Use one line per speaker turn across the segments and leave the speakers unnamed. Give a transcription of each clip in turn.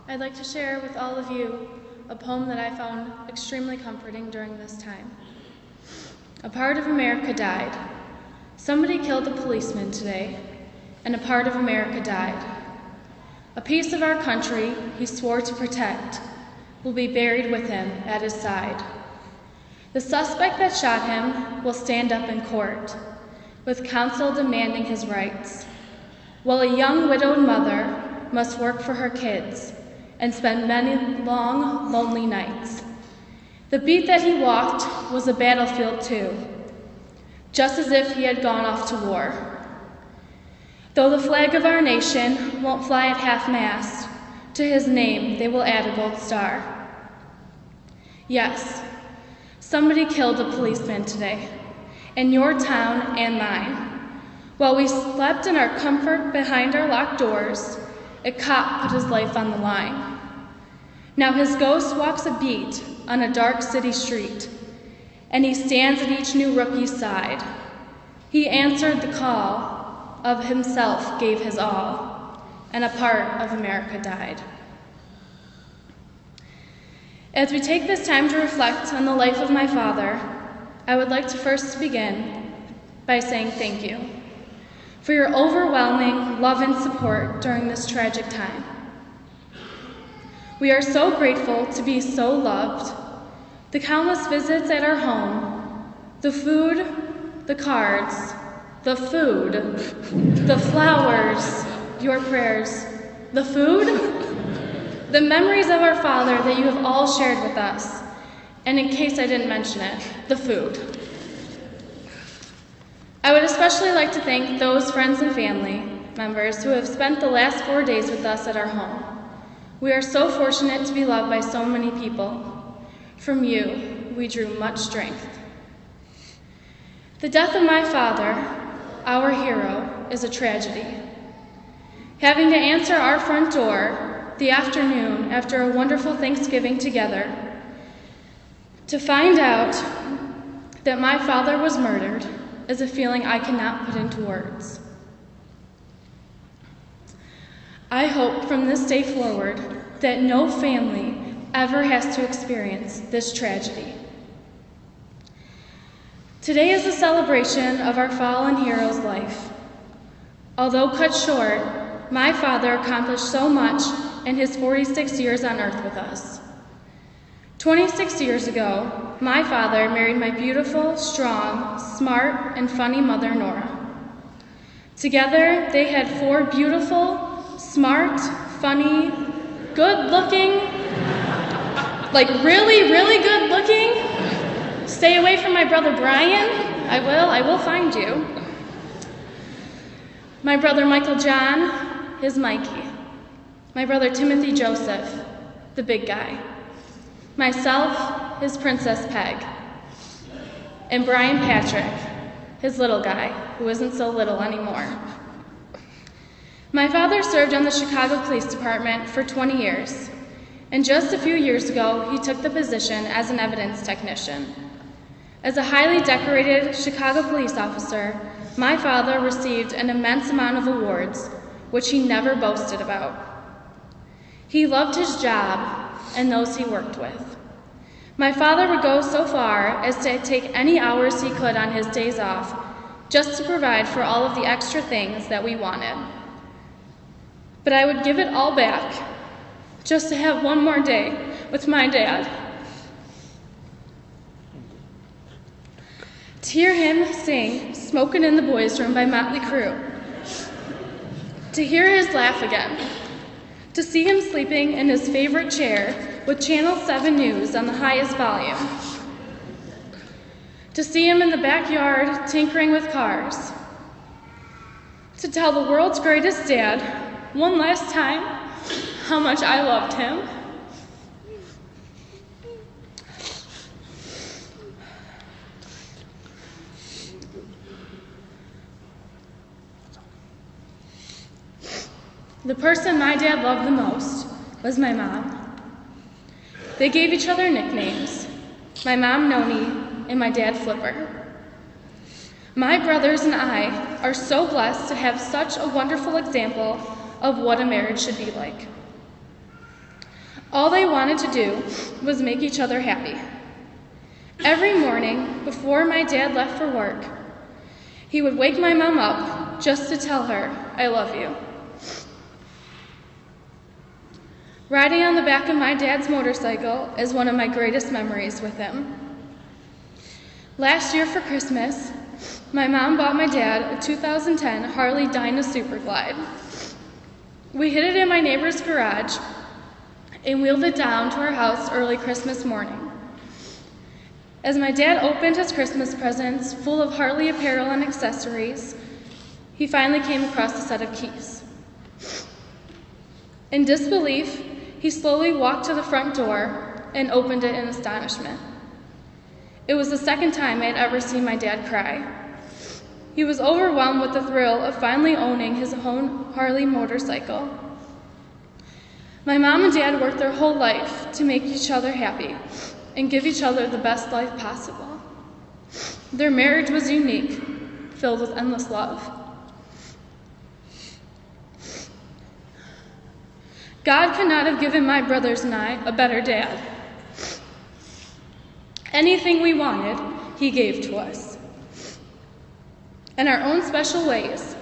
I'd like to share with all of you a poem that I found extremely comforting during this time. A part of America died. Somebody killed a policeman today, and a part of America died. A piece of our country he swore to protect will be buried with him at his side. The suspect that shot him will stand up in court, with counsel demanding his rights, while a young widowed mother must work for her kids and spend many long, lonely nights. The beat that he walked was a battlefield too, just as if he had gone off to war. Though the flag of our nation won't fly at half-mast, to his name they will add a gold star. Yes, somebody killed a policeman today, in your town and mine. While we slept in our comfort behind our locked doors, a cop put his life on the line. Now his ghost walks a beat on a dark city street, and he stands at each new rookie's side. He answered the call, of himself gave his all, and a part of America died. As we take this time to reflect on the life of my father, I would like to first begin by saying thank you for your overwhelming love and support during this tragic time. We are so grateful to be so loved. The countless visits at our home, the food, the cards, the food, the flowers, your prayers, the food, the memories of our father that you have all shared with us, and in case I didn't mention it, the food. I would especially like to thank those friends and family members who have spent the last 4 days with us at our home. We are so fortunate to be loved by so many people. From you, we drew much strength. The death of my father, our hero, is a tragedy. Having to answer our front door the afternoon after a wonderful Thanksgiving together, to find out that my father was murdered is a feeling I cannot put into words. I hope from this day forward that no family ever has to experience this tragedy. Today is a celebration of our fallen hero's life. Although cut short, my father accomplished so much in his 46 years on earth with us. 26 years ago, my father married my beautiful, strong, smart, and funny mother, Nora. Together, they had 4 beautiful, smart, funny, good-looking, like really, really good-looking. Stay away from my brother Brian. I will find you. My brother Michael John, his Mikey. My brother Timothy Joseph, the big guy. Myself, his Princess Peg, and Brian Patrick, his little guy, who isn't so little anymore. My father served on the Chicago Police Department for 20 years, and just a few years ago, he took the position as an evidence technician. As a highly decorated Chicago police officer, my father received an immense amount of awards, which he never boasted about. He loved his job and those he worked with. My father would go so far as to take any hours he could on his days off just to provide for all of the extra things that we wanted. But I would give it all back just to have one more day with my dad. To hear him sing "Smokin' in the Boys' Room" by Motley Crue. To hear his laugh again. To see him sleeping in his favorite chair with Channel 7 News on the highest volume. To see him in the backyard tinkering with cars. To tell the world's greatest dad one last time how much I loved him. The person my dad loved the most was my mom. They gave each other nicknames, my mom Noni and my dad Flipper. My brothers and I are so blessed to have such a wonderful example of what a marriage should be like. All they wanted to do was make each other happy. Every morning, before my dad left for work, he would wake my mom up just to tell her, "I love you." Riding on the back of my dad's motorcycle is one of my greatest memories with him. Last year for Christmas, my mom bought my dad a 2010 Harley Dyna Super Glide. We hid it in my neighbor's garage and wheeled it down to our house early Christmas morning. As my dad opened his Christmas presents full of Harley apparel and accessories, he finally came across a set of keys. In disbelief, he slowly walked to the front door and opened it in astonishment. It was the second time I had ever seen my dad cry. He was overwhelmed with the thrill of finally owning his own Harley motorcycle. My mom and dad worked their whole life to make each other happy and give each other the best life possible. Their marriage was unique, filled with endless love. God could not have given my brothers and I a better dad. Anything we wanted, he gave to us. In our own special ways,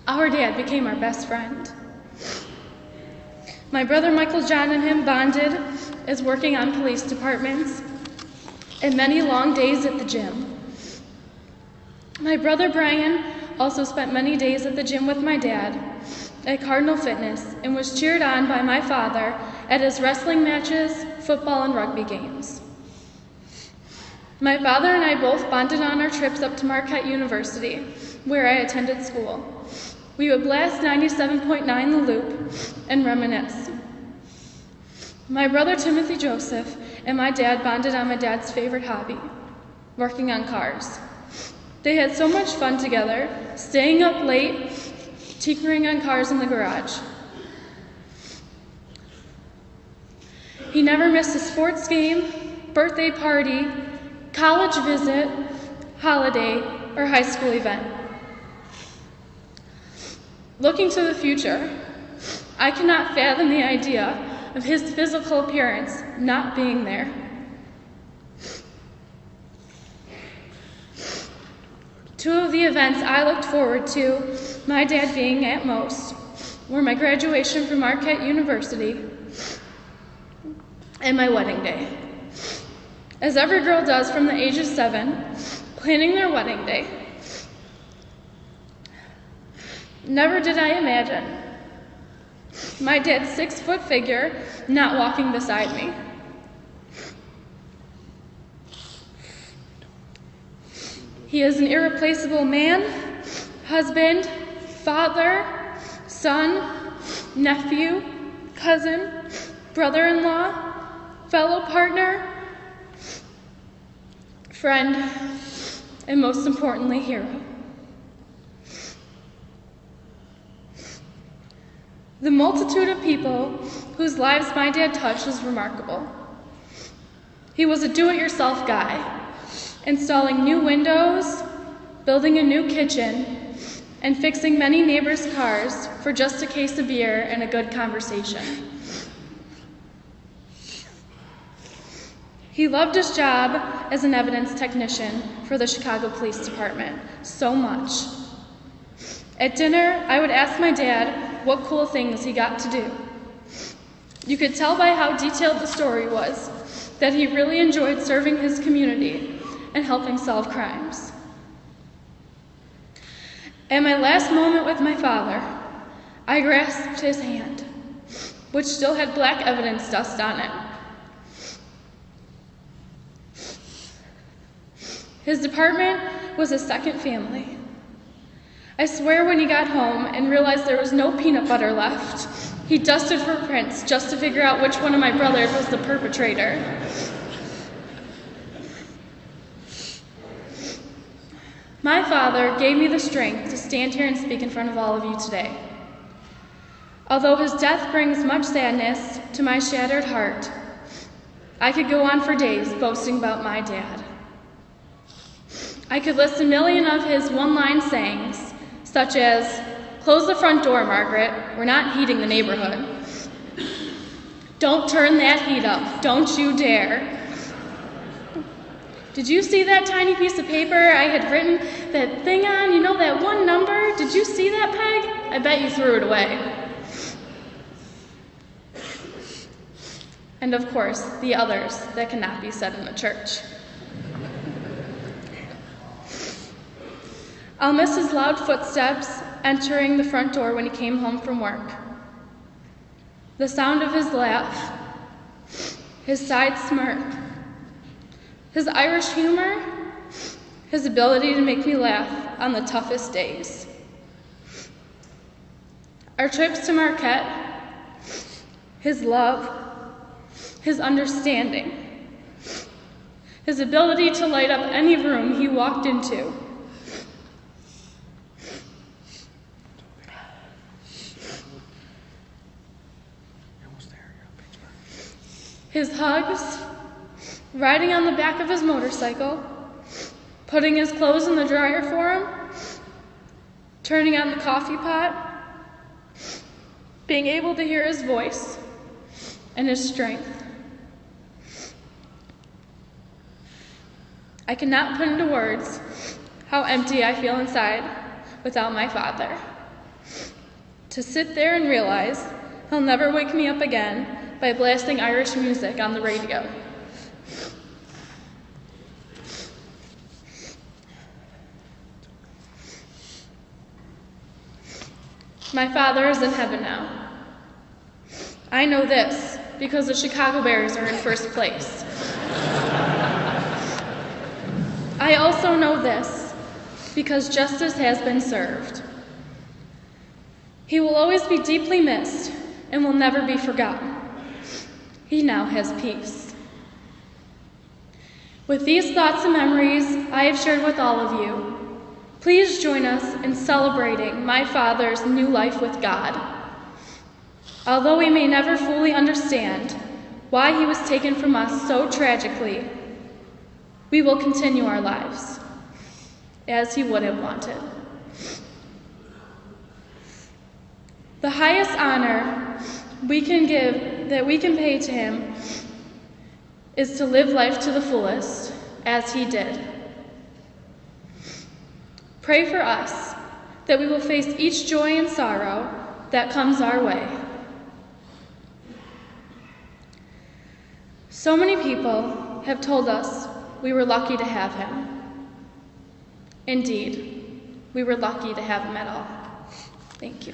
our dad became our best friend. My brother Michael John and him bonded as working on police departments and many long days at the gym. My brother Brian also spent many days at the gym with my dad at Cardinal Fitness and was cheered on by my father at his wrestling matches, football, and rugby games. My father and I both bonded on our trips up to Marquette University, where I attended school. We would blast 97.9 The Loop and reminisce. My brother Timothy Joseph and my dad bonded on my dad's favorite hobby, working on cars. They had so much fun together, staying up late, tinkering on cars in the garage. He never missed a sports game, birthday party, college visit, holiday, or high school event. Looking to the future, I cannot fathom the idea of his physical appearance not being there. Two of the events I looked forward to, my dad being at most, were my graduation from Marquette University and my wedding day. As every girl does from the age of 7, planning their wedding day. Never did I imagine my dad's 6-foot figure not walking beside me. He is an irreplaceable man, husband, father, son, nephew, cousin, brother-in-law, fellow partner, friend, and most importantly, hero. The multitude of people whose lives my dad touched was remarkable. He was a do-it-yourself guy, installing new windows, building a new kitchen, and fixing many neighbors' cars for just a case of beer and a good conversation. He loved his job as an evidence technician for the Chicago Police Department so much. At dinner, I would ask my dad what cool things he got to do. You could tell by how detailed the story was that he really enjoyed serving his community and helping solve crimes. At my last moment with my father, I grasped his hand, which still had black evidence dust on it. His department was a second family. I swear when he got home and realized there was no peanut butter left, he dusted for prints just to figure out which one of my brothers was the perpetrator. My father gave me the strength to stand here and speak in front of all of you today. Although his death brings much sadness to my shattered heart, I could go on for days boasting about my dad. I could list a million of his one-line sayings, such as, "Close the front door, Margaret, we're not heating the neighborhood." Don't turn that heat up. Don't you dare. Did you see that tiny piece of paper I had written that thing on? You know, that one number? Did you see that, Peg? I bet you threw it away. And of course, the others that cannot be said in a church. I'll miss his loud footsteps entering the front door when he came home from work. The sound of his laugh, his side smirk, his Irish humor, his ability to make me laugh on the toughest days. Our trips to Marquette, his love, his understanding, his ability to light up any room he walked into. His hugs, riding on the back of his motorcycle, putting his clothes in the dryer for him, turning on the coffee pot, being able to hear his voice and his strength. I cannot put into words how empty I feel inside without my father. To sit there and realize he'll never wake me up again by blasting Irish music on the radio. My father is in heaven now. I know this because the Chicago Bears are in first place. I also know this because justice has been served. He will always be deeply missed and will never be forgotten. He now has peace. With these thoughts and memories I have shared with all of you, please join us in celebrating my father's new life with God. Although we may never fully understand why he was taken from us so tragically, we will continue our lives as he would have wanted. The highest honor we can pay to him is to live life to the fullest as he did. Pray for us that we will face each joy and sorrow that comes our way. So many people have told us we were lucky to have him. Indeed, we were lucky to have him at all. Thank you.